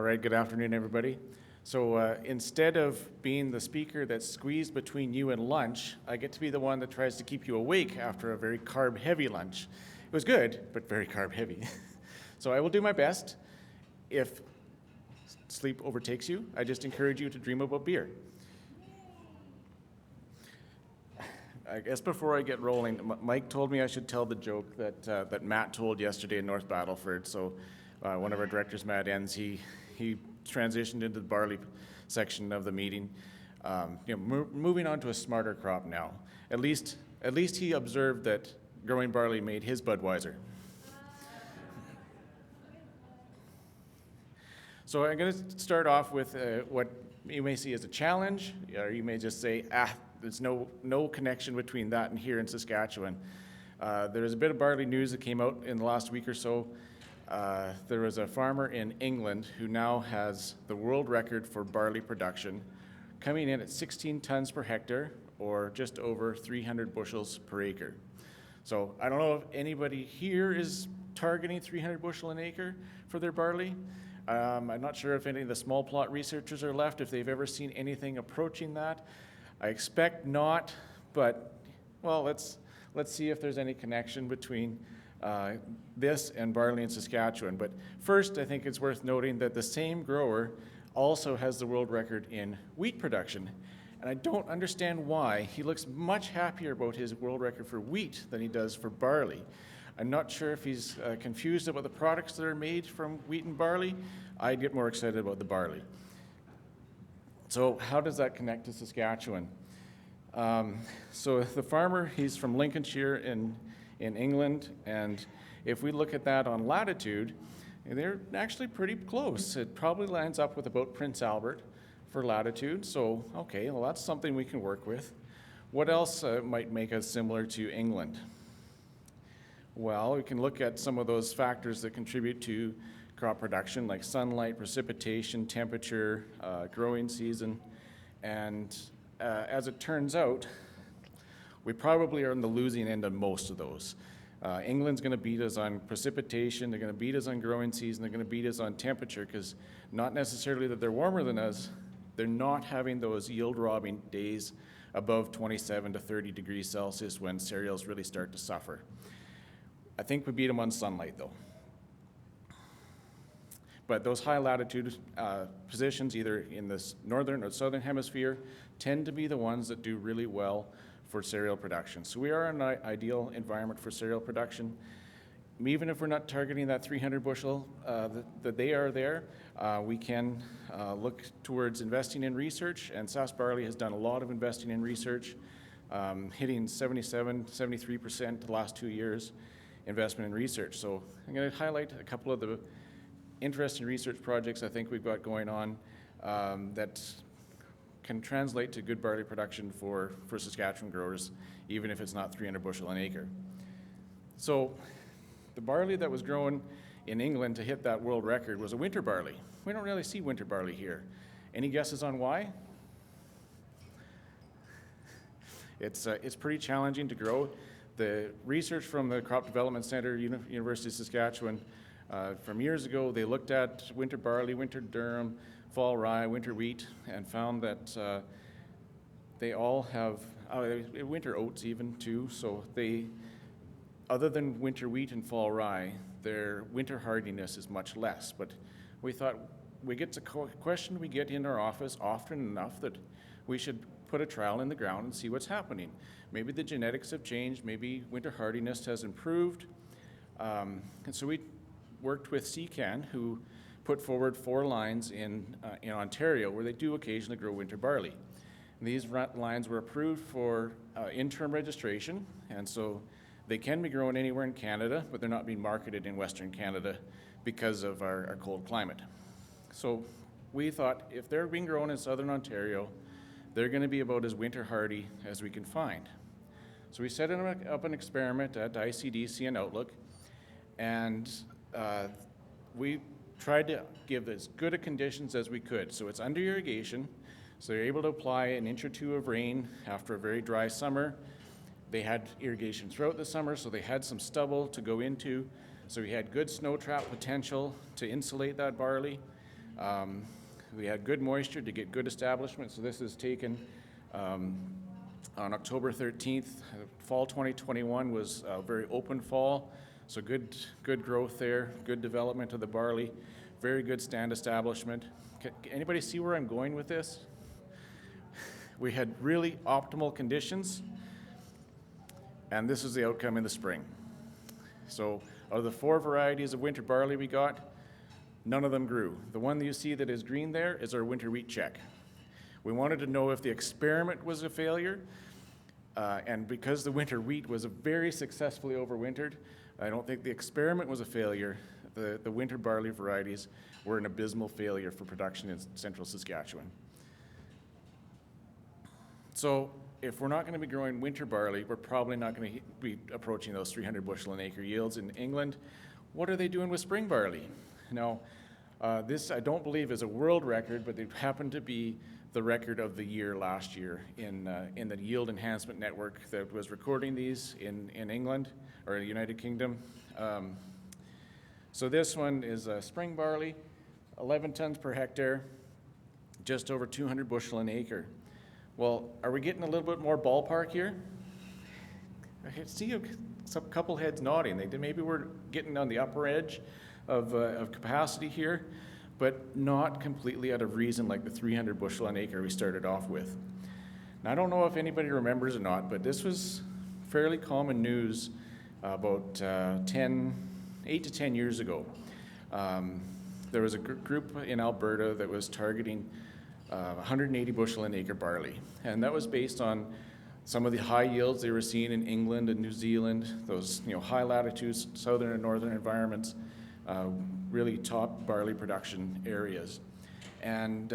All right, good afternoon, everybody. So instead of being the speaker that's squeezed between you and lunch, I get to be the one that tries to keep you awake after a very carb-heavy lunch. It was good, but very carb-heavy. So I will do my best. If sleep overtakes you, I just encourage you to dream about beer. I guess before I get rolling, Mike told me I should tell the joke that Matt told yesterday in North Battleford. So one of our directors, Matt Enns, he transitioned into the barley section of the meeting. Moving on to a smarter crop now. At least he observed that growing barley made his Budweiser. So I'm going to start off with what you may see as a challenge, or you may just say, there's no connection between that and here in Saskatchewan. There's a bit of barley news that came out in the last week or so. There was a farmer in England who now has the world record for barley production, coming in at 16 tons per hectare, or just over 300 bushels per acre. So I don't know if anybody here is targeting 300 bushel an acre for their barley. I'm not sure if any of the small plot researchers are left, if they've ever seen anything approaching that. I expect not, but well, let's see if there's any connection between this and barley in Saskatchewan. But first, I think it's worth noting that the same grower also has the world record in wheat production. And I don't understand why. He looks much happier about his world record for wheat than he does for barley. I'm not sure if he's confused about the products that are made from wheat and barley. I get more excited about the barley. So how does that connect to Saskatchewan? So the farmer, he's from Lincolnshire in England, and if we look at that on latitude, they're actually pretty close. It probably lines up with about Prince Albert for latitude, so okay, well that's something we can work with. What else might make us similar to England? Well, we can look at some of those factors that contribute to crop production, like sunlight, precipitation, temperature, growing season, and as it turns out, we probably are on the losing end of most of those. England's going to beat us on precipitation, they're going to beat us on growing season, they're going to beat us on temperature, because not necessarily that they're warmer than us, they're not having those yield-robbing days above 27 to 30 degrees Celsius when cereals really start to suffer. I think we beat them on sunlight, though. But those high latitude positions, either in the northern or southern hemisphere, tend to be the ones that do really well for cereal production. So we are in an ideal environment for cereal production. Even if we're not targeting that 300 bushel that they are there, we can look towards investing in research, and Sask Barley has done a lot of investing in research, hitting 77, 73% the last 2 years investment in research. So I'm going to highlight a couple of the interesting research projects I think we've got going on that can translate to good barley production for Saskatchewan growers, even if it's not 300 bushel an acre. So the barley that was grown in England to hit that world record was a winter barley. We don't really see winter barley here. Any guesses on why? It's pretty challenging to grow. The research from the Crop Development Center, University of Saskatchewan, from years ago, they looked at winter barley, winter durum, fall rye, winter wheat, and found that they all have, winter oats even too, so other than winter wheat and fall rye, their winter hardiness is much less. But we thought, we get a question we get in our office often enough that we should put a trial in the ground and see what's happening. Maybe the genetics have changed, maybe winter hardiness has improved. And so we worked with CCAN, who put forward 4 lines in Ontario where they do occasionally grow winter barley. And these lines were approved for interim registration, and so they can be grown anywhere in Canada, but they're not being marketed in Western Canada because of our cold climate. So we thought if they're being grown in Southern Ontario, they're going to be about as winter hardy as we can find. So we set up an experiment at ICDC and Outlook, and we tried to give as good a conditions as we could. So it's under irrigation, so they're able to apply an inch or two of rain after a very dry summer. They had irrigation throughout the summer, so they had some stubble to go into. So we had good snow trap potential to insulate that barley. We had good moisture to get good establishment, so this is taken on October 13th. Fall 2021 was a very open fall, so good growth there, good development of the barley, very good stand establishment. Can anybody see where I'm going with this? We had really optimal conditions, and this is the outcome in the spring. So out of the 4 varieties of winter barley we got, none of them grew. The one that you see that is green there is our winter wheat check. We wanted to know if the experiment was a failure, and because the winter wheat was very successfully overwintered, I don't think the experiment was a failure. The winter barley varieties were an abysmal failure for production in central Saskatchewan. So if we're not going to be growing winter barley, we're probably not going to be approaching those 300 bushel an acre yields in England. What are they doing with spring barley? Now, this I don't believe is a world record, but it happened to be the record of the year last year in the yield enhancement network that was recording these in England or the United Kingdom. So this one is spring barley, 11 tons per hectare, just over 200 bushel an acre. Well, are we getting a little bit more ballpark here? I can see a couple heads nodding. Maybe we're getting on the upper edge of capacity here, but not completely out of reason like the 300 bushel an acre we started off with. Now, I don't know if anybody remembers or not, but this was fairly common news about 8 to 10 years ago. There was a group in Alberta that was targeting 180 bushel an acre barley, and that was based on some of the high yields they were seeing in England and New Zealand, those high latitudes, southern and northern environments, really top barley production areas. And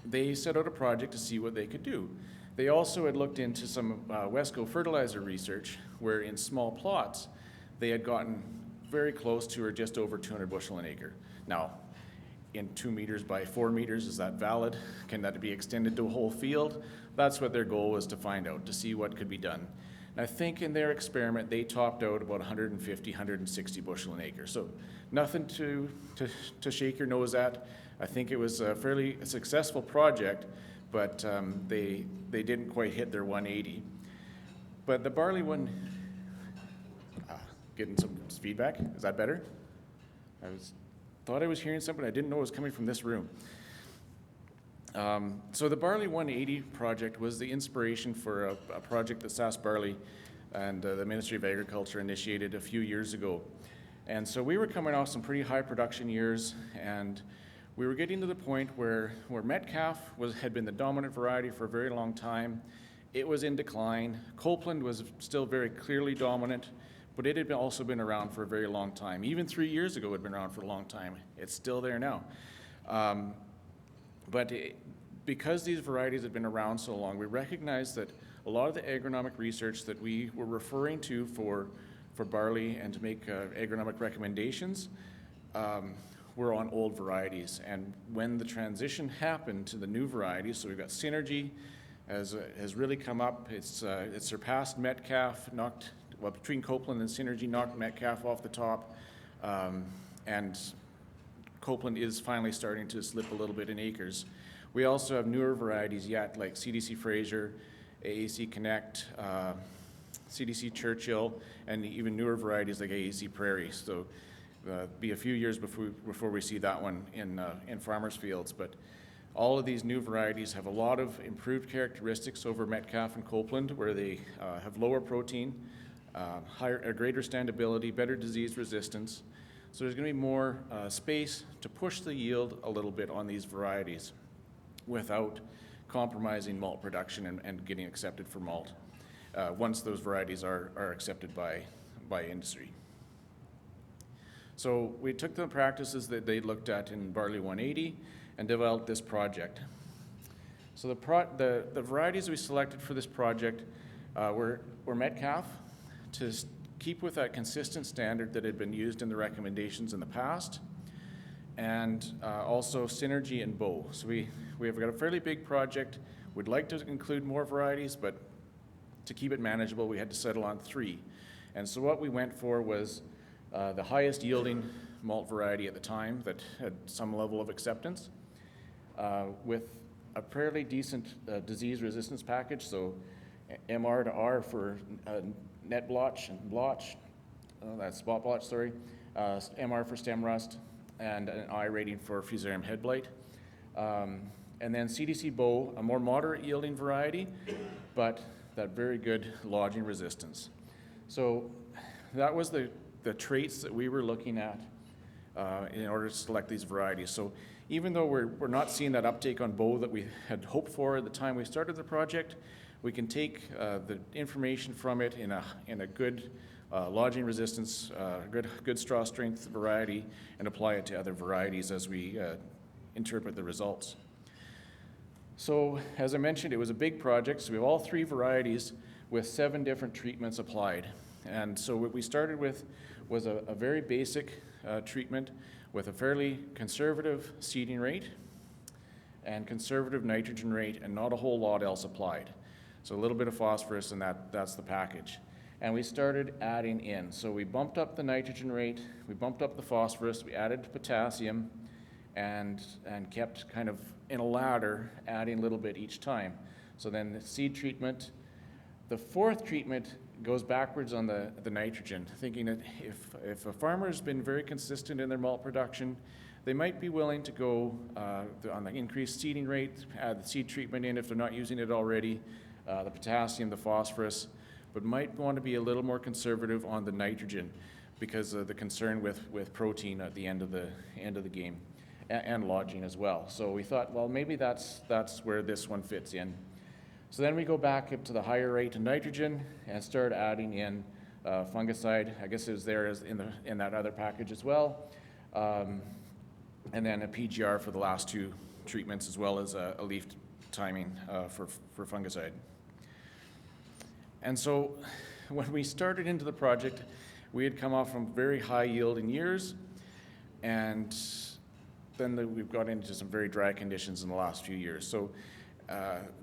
they set out a project to see what they could do. They also had looked into some Wesco fertilizer research where in small plots they had gotten very close to or just over 200 bushel an acre. Now, in 2 meters by 4 meters, is that valid? Can that be extended to a whole field? That's what their goal was to find out, to see what could be done. And I think in their experiment, they topped out about 150, 160 bushel an acre. So nothing to shake your nose at. I think it was a fairly successful project, but they didn't quite hit their 180. But the barley one, getting some feedback, is that better? Thought I was hearing something, I didn't know it was coming from this room. So the Barley 180 project was the inspiration for a project that Sask Barley and the Ministry of Agriculture initiated a few years ago. And so we were coming off some pretty high production years, and we were getting to the point where Metcalf had been the dominant variety for a very long time. It was in decline. Copeland was still very clearly dominant, but it had also been around for a very long time. Even 3 years ago, it had been around for a long time. It's still there now. Because these varieties had been around so long, we recognized that a lot of the agronomic research that we were referring to for barley and to make agronomic recommendations were on old varieties. And when the transition happened to the new varieties, so we've got Synergy has really come up. It's surpassed Metcalf, between Copeland and Synergy, knocked Metcalf off the top, and Copeland is finally starting to slip a little bit in acres. We also have newer varieties yet, like CDC Fraser, AAC Connect, CDC Churchill, and even newer varieties like AAC Prairie. So be a few years before we see that one in farmers' fields. But all of these new varieties have a lot of improved characteristics over Metcalf and Copeland, where they have lower protein, greater standability, better disease resistance. So there's going to be more space to push the yield a little bit on these varieties without compromising malt production and getting accepted for malt once those varieties are accepted by industry. So we took the practices that they looked at in Barley 180 and developed this project. So the varieties we selected for this project were Metcalf, to keep with that consistent standard that had been used in the recommendations in the past, and also Synergy and Bow. So we have got a fairly big project. We'd like to include more varieties, but to keep it manageable, we had to settle on 3. And so what we went for was the highest yielding, malt variety at the time that had some level of acceptance, with a fairly decent disease resistance package. So MR to R for net blotch and blotch, that's spot blotch, sorry, MR for stem rust, and an I rating for fusarium head blight. And then CDC Bow, a more moderate yielding variety, but that very good lodging resistance. So that was the traits that we were looking at in order to select these varieties. So even though we're not seeing that uptake on Bow that we had hoped for at the time we started the project, we can take the information from it in a good lodging resistance, good straw strength variety, and apply it to other varieties as we interpret the results. So as I mentioned, it was a big project, so we have all 3 varieties with 7 different treatments applied. And so what we started with was a very basic treatment with a fairly conservative seeding rate and conservative nitrogen rate, and not a whole lot else applied. So a little bit of phosphorus, and that's the package. And we started adding in. So we bumped up the nitrogen rate, we bumped up the phosphorus, we added potassium, and kept kind of in a ladder, adding a little bit each time. So then the seed treatment, the 4th treatment goes backwards on the nitrogen, thinking that if a farmer's been very consistent in their malt production, they might be willing to go on the increased seeding rate, add the seed treatment in if they're not using it already, the potassium, the phosphorus, but might want to be a little more conservative on the nitrogen because of the concern with protein at the end of the game, and lodging as well. So we thought, well, maybe that's where this one fits in. So then we go back up to the higher rate of nitrogen and start adding in fungicide. I guess it was there in that other package as well. And then a PGR for the last 2 treatments, as well as a leaf timing for fungicide. And so when we started into the project, we had come off from very high yielding years, and then we've got into some very dry conditions in the last few years. So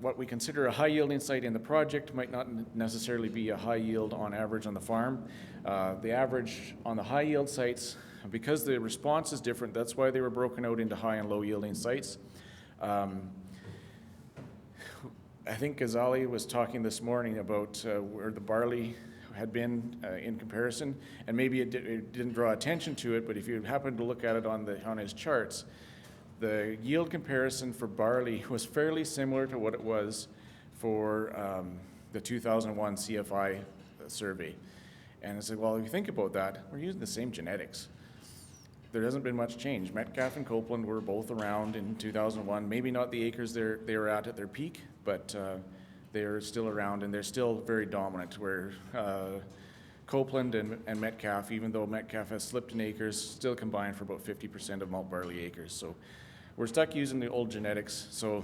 what we consider a high yielding site in the project might not necessarily be a high yield on average on the farm. The average on the high yield sites, because the response is different, that's why they were broken out into high and low yielding sites. I think Ghazali was talking this morning about where the barley had been in comparison, and maybe it didn't draw attention to it, but if you happen to look at it on his charts, the yield comparison for barley was fairly similar to what it was for the 2001 CFI survey. And I said, well, if you think about that, we're using the same genetics. There hasn't been much change. Metcalf and Copeland were both around in 2001, maybe not the acres they were at their peak, but they're still around, and they're still very dominant, where Copeland and Metcalf, even though Metcalf has slipped in acres, still combine for about 50% of malt barley acres. So we're stuck using the old genetics. So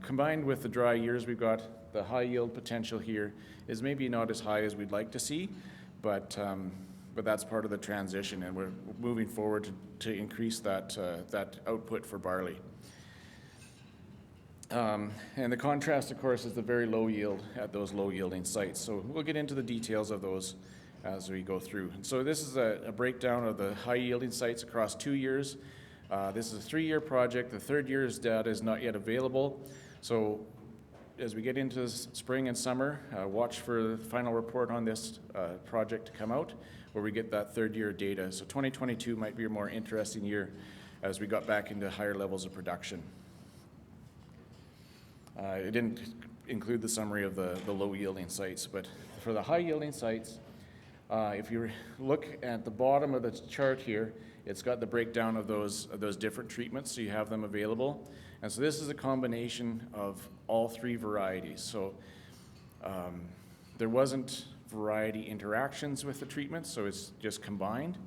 combined with the dry years we've got, the high yield potential here is maybe not as high as we'd like to see, but that's part of the transition, and we're moving forward to increase that output for barley. And the contrast, of course, is the very low yield at those low yielding sites. So we'll get into the details of those as we go through. And so this is a breakdown of the high yielding sites across 2 years. This is a 3-year project. The 3rd year's data is not yet available. So as we get into spring and summer, watch for the final report on this project to come out, where we get that 3rd year data. So 2022 might be a more interesting year as we got back into higher levels of production. It didn't include the summary of the low yielding sites, but for the high yielding sites, if you look at the bottom of the chart here, it's got the breakdown of those different treatments, so you have them available. And so this is a combination of all 3 varieties. So there wasn't variety interactions with the treatments, so it's just combined.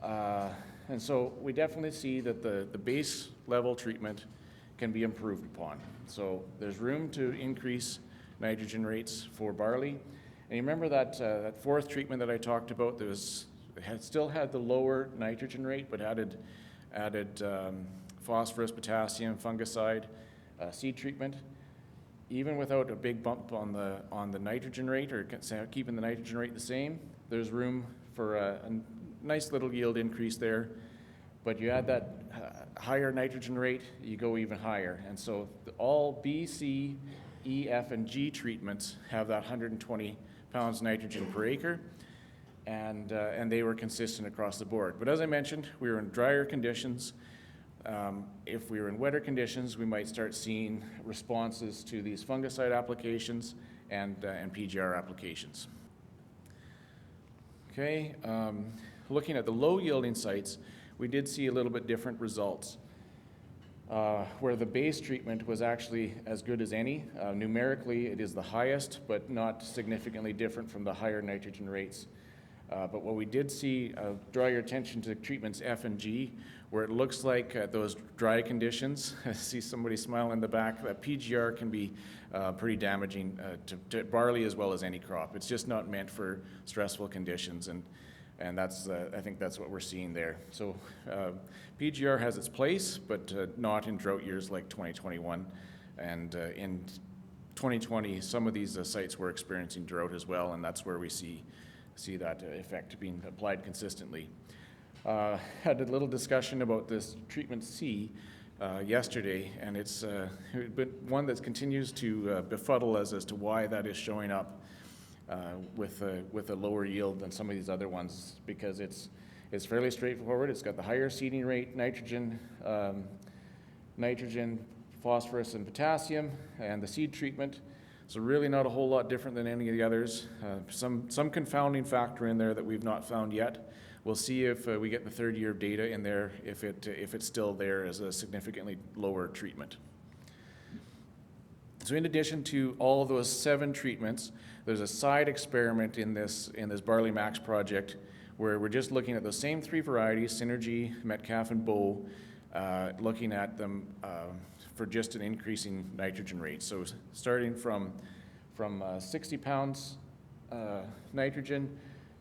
And so we definitely see that the base level treatment can be improved upon. So there's room to increase nitrogen rates for barley. And you remember that 4th treatment that I talked about, still had the lower nitrogen rate, but added phosphorus, potassium, fungicide, seed treatment. Even without a big bump on the nitrogen rate, or keeping the nitrogen rate the same, there's room for nice little yield increase there. But you add that higher nitrogen rate, you go even higher. And so all B, C, E, F, and G treatments have that 120 pounds nitrogen per acre, and they were consistent across the board. But as I mentioned, we were in drier conditions. If we were in wetter conditions, we might start seeing responses to these fungicide applications and PGR applications. Okay, looking at the low yielding sites, we did see a little bit different results, where the base treatment was actually as good as any. Numerically, it is the highest, but not significantly different from the higher nitrogen rates. But what we did see, draw your attention to treatments F and G, where it looks like those dry conditions, I see somebody smiling in the back, that PGR can be pretty damaging to barley as well as any crop. It's just not meant for stressful conditions, and that's, I think that's what we're seeing there. So PGR has its place, but not in drought years like 2021. And in 2020, some of these sites were experiencing drought as well, and that's where we see that effect being applied consistently. Had a little discussion about this treatment C yesterday, and it's one that continues to befuddle us as to why that is showing up with a lower yield than some of these other ones, because it's fairly straightforward. It's got the higher seeding rate, nitrogen, phosphorus, and potassium, and the seed treatment. So really not a whole lot different than any of the others. Some confounding factor in there that we've not found yet. We'll see if we get the third year of data in there, if it's still there as a significantly lower treatment. So in addition to all of those 7 treatments, there's a side experiment in this Barley Max project where we're just looking at those same 3 varieties, Synergy, Metcalf, and Bow, looking at them for just an increasing nitrogen rate. So starting from 60 pounds nitrogen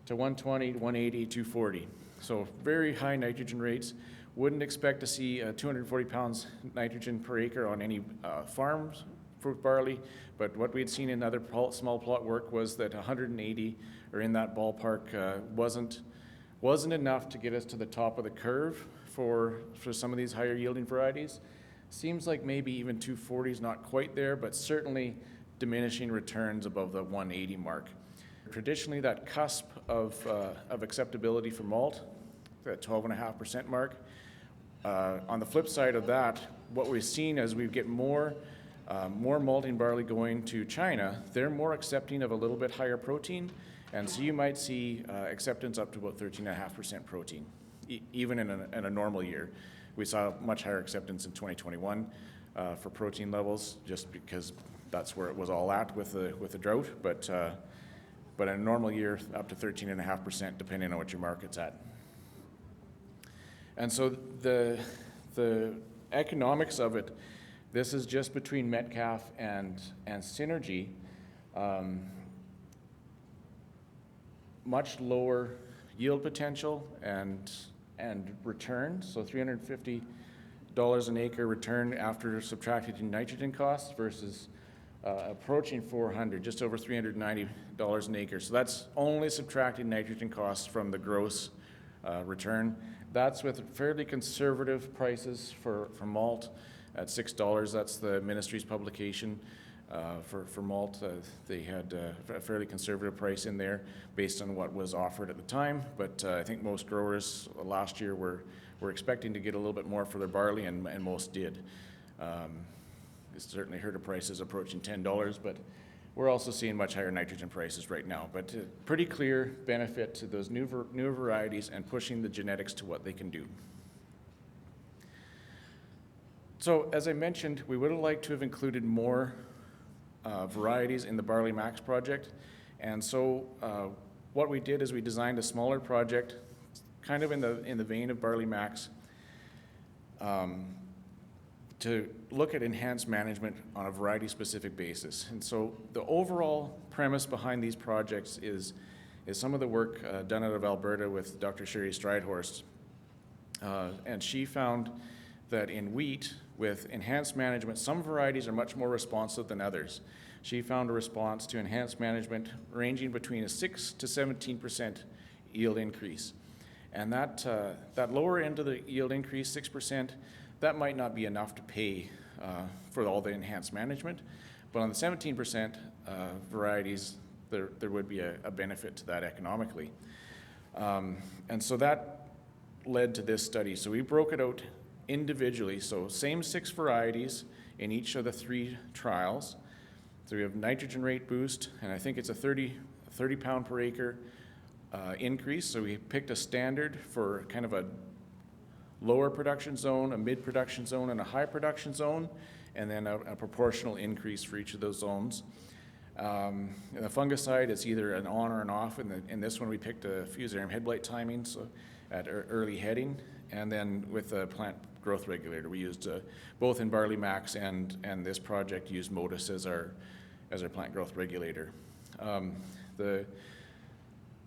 to 120, 180, 240. So very high nitrogen rates. Wouldn't expect to see 240 pounds nitrogen per acre on any farms for barley, but what we'd seen in other small plot work was that 180 or in that ballpark wasn't enough to get us to the top of the curve for some of these higher yielding varieties. Seems like maybe even 240 is not quite there, but certainly diminishing returns above the 180 mark. Traditionally, that cusp of acceptability for malt, that 12.5% mark. On the flip side of that, what we've seen as we get more malting barley going to China, they're more accepting of a little bit higher protein, and so you might see acceptance up to about 13.5% protein, even in a normal year. We saw much higher acceptance in 2021 for protein levels, just because that's where it was all at with the drought. But in a normal year, up to 13.5%, depending on what your market's at. And so the economics of it, this is just between Metcalf and Synergy. Much lower yield potential and return, so $350 an acre return after subtracting nitrogen costs versus approaching $400, just over $390 an acre. So that's only subtracting nitrogen costs from the gross return. That's with fairly conservative prices for malt at $6. That's the ministry's publication for malt. They had a fairly conservative price in there based on what was offered at the time, but I think most growers last year were expecting to get a little bit more for their barley, and most did. Certainly heard of prices approaching $10, but we're also seeing much higher nitrogen prices right now. But pretty clear benefit to those new varieties and pushing the genetics to what they can do. So as I mentioned, we would have liked to have included more varieties in the Barley Max project. And so what we did is we designed a smaller project, kind of in the vein of Barley Max, to look at enhanced management on a variety-specific basis. And so the overall premise behind these projects is some of the work done out of Alberta with Dr. Sherry Stridehorst. And she found that in wheat, with enhanced management, some varieties are much more responsive than others. She found a response to enhanced management ranging between a 6 to 17% yield increase. And that lower end of the yield increase, 6%, that might not be enough to pay for all the enhanced management. But on the 17% varieties, there would be a benefit to that economically. And so that led to this study. So we broke it out individually. So same 6 varieties in each of the 3 trials. So we have nitrogen rate boost, and I think it's a 30 pound per acre increase. So we picked a standard for kind of a lower production zone, a mid production zone, and a high production zone, and then a proportional increase for each of those zones. And the fungicide is either an on or an off. In this one, we picked a fusarium head blight timing, so at early heading, and then with the plant growth regulator, we used both in Barley Max and this project used Modus as our plant growth regulator. The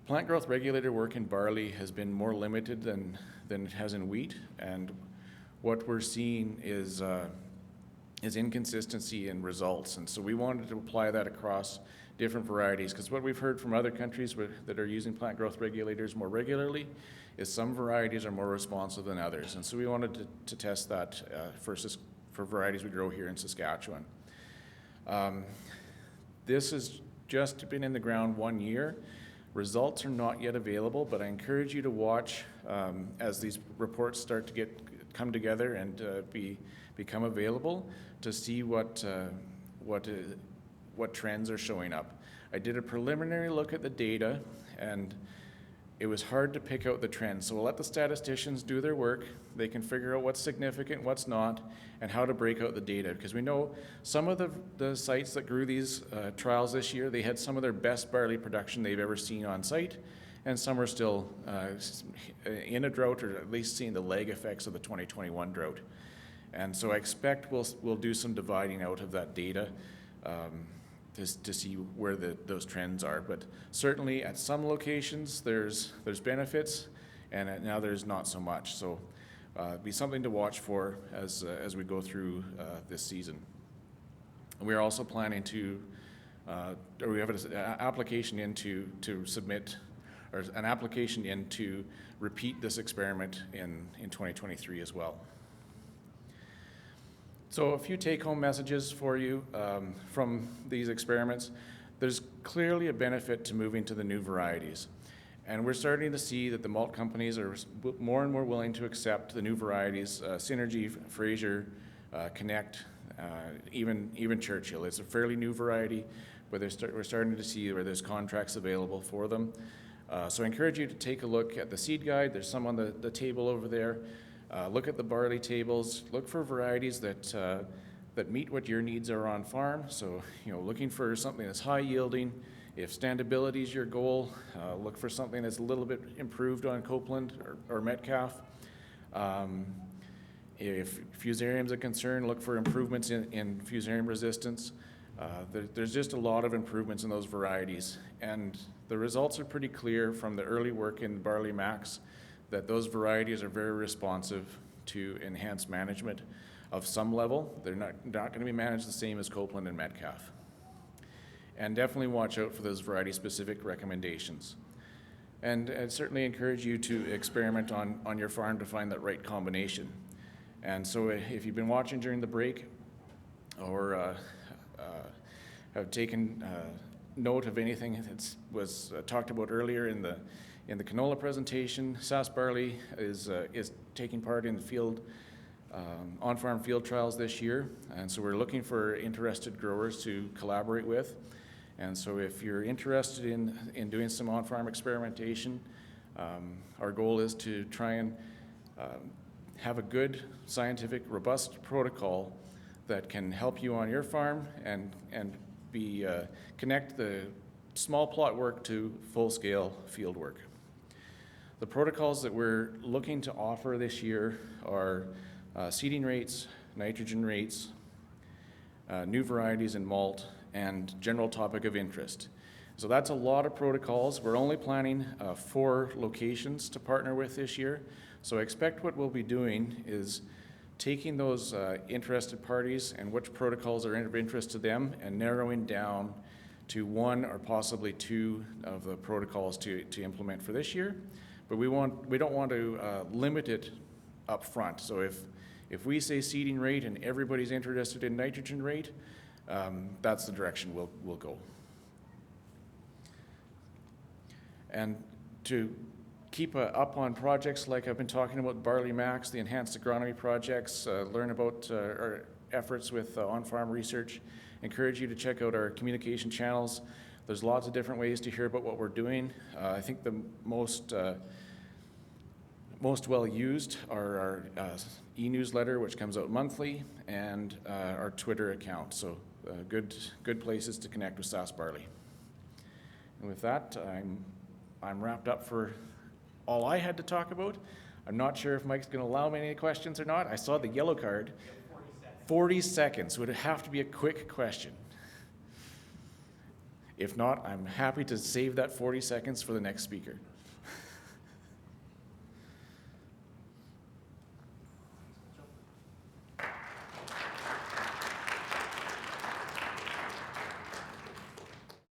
plant growth regulator work in barley has been more limited than it has in wheat, and what we're seeing is inconsistency in results. And so we wanted to apply that across different varieties, because what we've heard from other countries that are using plant growth regulators more regularly is some varieties are more responsive than others. And so we wanted to test that for varieties we grow here in Saskatchewan. This has just been in the ground 1 year. Results are not yet available, but I encourage you to watch as these reports start to come together and become available to see what trends are showing up. I did a preliminary look at the data, and it was hard to pick out the trends. So we'll let the statisticians do their work. They can figure out what's significant, what's not, and how to break out the data. Because we know some of the sites that grew these trials this year, they had some of their best barley production they've ever seen on site, and some are still in a drought, or at least seeing the lag effects of the 2021 drought. And so I expect we'll do some dividing out of that data to see where those trends are. But certainly at some locations there's benefits, and now there's not so much. So be something to watch for as we go through this season. We are also planning to, or we have an application in to submit, or an application in to repeat this experiment in 2023 as well. So a few take-home messages for you from these experiments. There's clearly a benefit to moving to the new varieties. And we're starting to see that the malt companies are more and more willing to accept the new varieties, Synergy, Fraser, Connect, even Churchill. It's a fairly new variety, but we're starting to see where there's contracts available for them. So I encourage you to take a look at the seed guide. There's some on the table over there. Look at the barley tables. Look for varieties that meet what your needs are on farm. So, looking for something that's high yielding. If standability is your goal, look for something that's a little bit improved on Copeland or Metcalf. If fusarium is a concern, look for improvements in fusarium resistance. There's just a lot of improvements in those varieties, and the results are pretty clear from the early work in Barley Max that those varieties are very responsive to enhanced management of some level. They're not going to be managed the same as Copeland and Metcalf. And definitely watch out for those variety-specific recommendations. And I'd certainly encourage you to experiment on your farm to find that right combination. And so if you've been watching during the break, or have taken note of anything that was talked about earlier in the canola presentation, Sask Barley is taking part in the field on-farm field trials this year, and so we're looking for interested growers to collaborate with. And so if you're interested in doing some on-farm experimentation, our goal is to try and have a good, scientific, robust protocol that can help you on your farm and connect the small plot work to full-scale field work. The protocols that we're looking to offer this year are seeding rates, nitrogen rates, new varieties in malt, and general topic of interest. So that's a lot of protocols. We're only planning 4 locations to partner with this year. So I expect what we'll be doing is taking those interested parties and which protocols are of interest to them and narrowing down to 1 or possibly 2 of the protocols to implement for this year. but we don't want to limit it up front. So if we say seeding rate and everybody's interested in nitrogen rate, that's the direction we'll go. And to keep up on projects like I've been talking about, Barley Max, the enhanced agronomy projects, learn about our efforts with on-farm research, encourage you to check out our communication channels. There's lots of different ways to hear about what we're doing. I think the most well used are our e-newsletter, which comes out monthly, and our Twitter account. So good places to connect with Sask Barley. And with that, I'm wrapped up for all I had to talk about. I'm not sure if Mike's going to allow me any questions or not. I saw the yellow card. 40 seconds. Would it have to be a quick question? If not, I'm happy to save that 40 seconds for the next speaker.